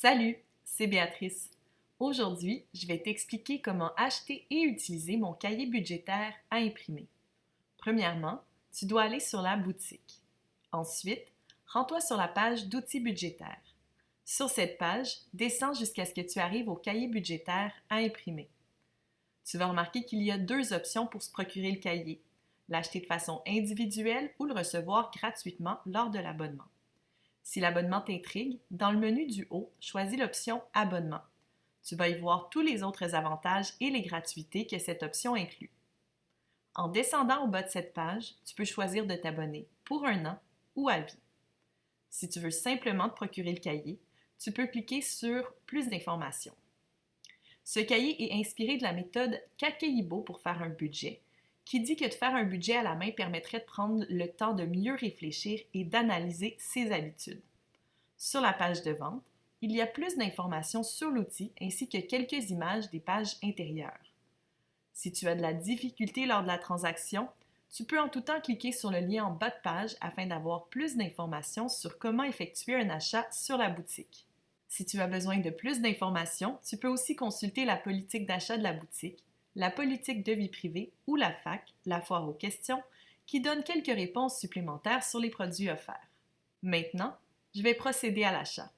Salut, c'est Béatrice. Aujourd'hui, je vais t'expliquer comment acheter et utiliser mon cahier budgétaire à imprimer. Premièrement, tu dois aller sur la boutique. Ensuite, rends-toi sur la page d'outils budgétaires. Sur cette page, descends jusqu'à ce que tu arrives au cahier budgétaire à imprimer. Tu vas remarquer qu'il y a deux options pour se procurer le cahier, l'acheter de façon individuelle ou le recevoir gratuitement lors de l'abonnement. Si l'abonnement t'intrigue, dans le menu du haut, choisis l'option Abonnement. Tu vas y voir tous les autres avantages et les gratuités que cette option inclut. En descendant au bas de cette page, tu peux choisir de t'abonner pour un an ou à vie. Si tu veux simplement te procurer le cahier, tu peux cliquer sur Plus d'informations. Ce cahier est inspiré de la méthode Kakeibo pour faire un budget, qui dit que de faire un budget à la main permettrait de prendre le temps de mieux réfléchir et d'analyser ses habitudes. Sur la page de vente, il y a plus d'informations sur l'outil ainsi que quelques images des pages intérieures. Si tu as de la difficulté lors de la transaction, tu peux en tout temps cliquer sur le lien en bas de page afin d'avoir plus d'informations sur comment effectuer un achat sur la boutique. Si tu as besoin de plus d'informations, tu peux aussi consulter la politique d'achat de la boutique, la politique de vie privée ou la FAQ, la foire aux questions, qui donne quelques réponses supplémentaires sur les produits offerts. Maintenant, je vais procéder à l'achat.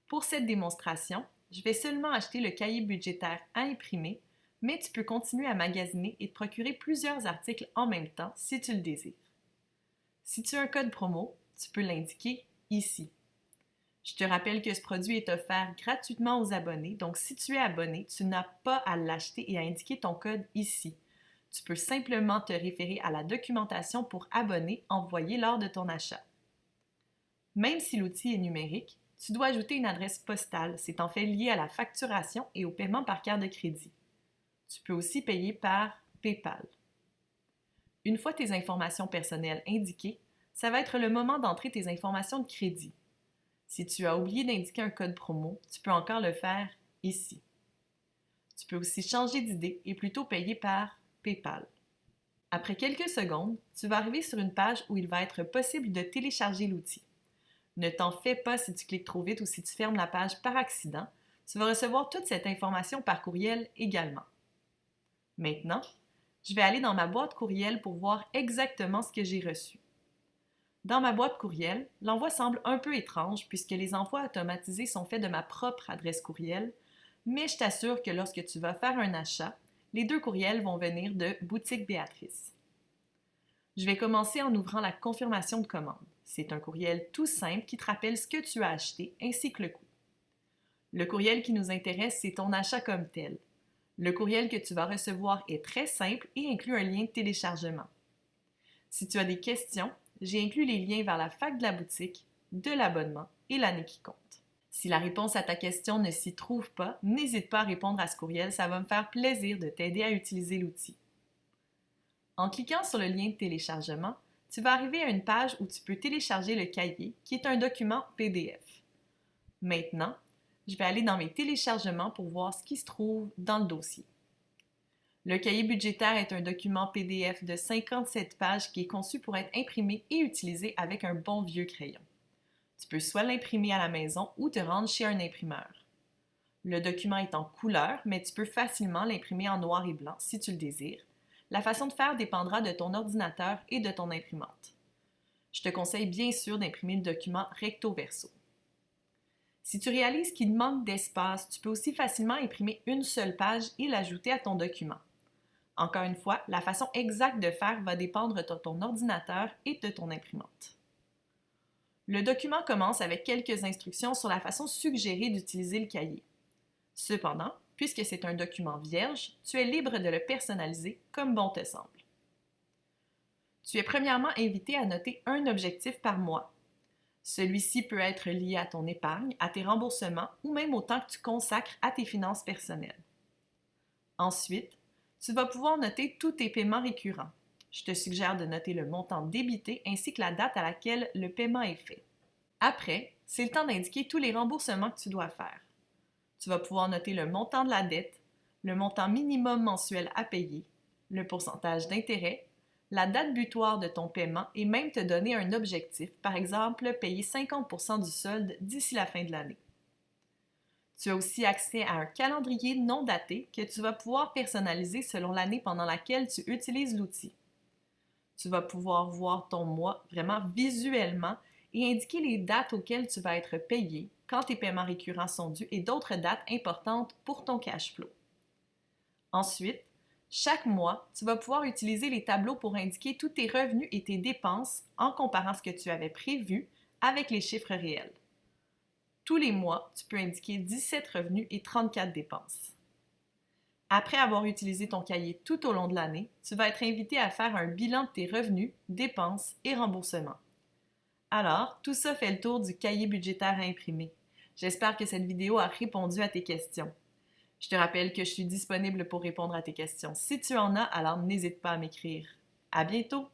Pour cette démonstration, je vais seulement acheter le cahier budgétaire à imprimer, mais tu peux continuer à magasiner et te procurer plusieurs articles en même temps si tu le désires. Si tu as un code promo, tu peux l'indiquer ici. Je te rappelle que ce produit est offert gratuitement aux abonnés, donc si tu es abonné, tu n'as pas à l'acheter et à indiquer ton code ici. Tu peux simplement te référer à la documentation pour abonnés envoyée lors de ton achat. Même si l'outil est numérique, tu dois ajouter une adresse postale, c'est en fait lié à la facturation et au paiement par carte de crédit. Tu peux aussi payer par PayPal. Une fois tes informations personnelles indiquées, ça va être le moment d'entrer tes informations de crédit. Si tu as oublié d'indiquer un code promo, tu peux encore le faire ici. Tu peux aussi changer d'idée et plutôt payer par PayPal. Après quelques secondes, tu vas arriver sur une page où il va être possible de télécharger l'outil. Ne t'en fais pas si tu cliques trop vite ou si tu fermes la page par accident, tu vas recevoir toute cette information par courriel également. Maintenant, je vais aller dans ma boîte courriel pour voir exactement ce que j'ai reçu. Dans ma boîte courriel, l'envoi semble un peu étrange puisque les envois automatisés sont faits de ma propre adresse courriel, mais je t'assure que lorsque tu vas faire un achat, les deux courriels vont venir de Boutique Béatrice. Je vais commencer en ouvrant la confirmation de commande. C'est un courriel tout simple qui te rappelle ce que tu as acheté ainsi que le coût. Le courriel qui nous intéresse, c'est ton achat comme tel. Le courriel que tu vas recevoir est très simple et inclut un lien de téléchargement. Si tu as des questions, j'ai inclus les liens vers la FAQ de la boutique, de l'abonnement et l'année qui compte. Si la réponse à ta question ne s'y trouve pas, n'hésite pas à répondre à ce courriel, ça va me faire plaisir de t'aider à utiliser l'outil. En cliquant sur le lien de téléchargement, tu vas arriver à une page où tu peux télécharger le cahier, qui est un document PDF. Maintenant, je vais aller dans mes téléchargements pour voir ce qui se trouve dans le dossier. Le cahier budgétaire est un document PDF de 57 pages qui est conçu pour être imprimé et utilisé avec un bon vieux crayon. Tu peux soit l'imprimer à la maison ou te rendre chez un imprimeur. Le document est en couleur, mais tu peux facilement l'imprimer en noir et blanc si tu le désires. La façon de faire dépendra de ton ordinateur et de ton imprimante. Je te conseille bien sûr d'imprimer le document recto verso. Si tu réalises qu'il manque d'espace, tu peux aussi facilement imprimer une seule page et l'ajouter à ton document. Encore une fois, la façon exacte de faire va dépendre de ton ordinateur et de ton imprimante. Le document commence avec quelques instructions sur la façon suggérée d'utiliser le cahier. Cependant, puisque c'est un document vierge, tu es libre de le personnaliser comme bon te semble. Tu es premièrement invité à noter un objectif par mois. Celui-ci peut être lié à ton épargne, à tes remboursements ou même au temps que tu consacres à tes finances personnelles. Ensuite, tu vas pouvoir noter tous tes paiements récurrents. Je te suggère de noter le montant débité ainsi que la date à laquelle le paiement est fait. Après, c'est le temps d'indiquer tous les remboursements que tu dois faire. Tu vas pouvoir noter le montant de la dette, le montant minimum mensuel à payer, le pourcentage d'intérêt, la date butoir de ton paiement et même te donner un objectif, par exemple payer 50% du solde d'ici la fin de l'année. Tu as aussi accès à un calendrier non daté que tu vas pouvoir personnaliser selon l'année pendant laquelle tu utilises l'outil. Tu vas pouvoir voir ton mois vraiment visuellement et indiquer les dates auxquelles tu vas être payé, quand tes paiements récurrents sont dus et d'autres dates importantes pour ton cash flow. Ensuite, chaque mois, tu vas pouvoir utiliser les tableaux pour indiquer tous tes revenus et tes dépenses en comparant ce que tu avais prévu avec les chiffres réels. Tous les mois, tu peux indiquer 17 revenus et 34 dépenses. Après avoir utilisé ton cahier tout au long de l'année, tu vas être invité à faire un bilan de tes revenus, dépenses et remboursements. Alors, tout ça fait le tour du cahier budgétaire à imprimer. J'espère que cette vidéo a répondu à tes questions. Je te rappelle que je suis disponible pour répondre à tes questions. Si tu en as, alors n'hésite pas à m'écrire. À bientôt!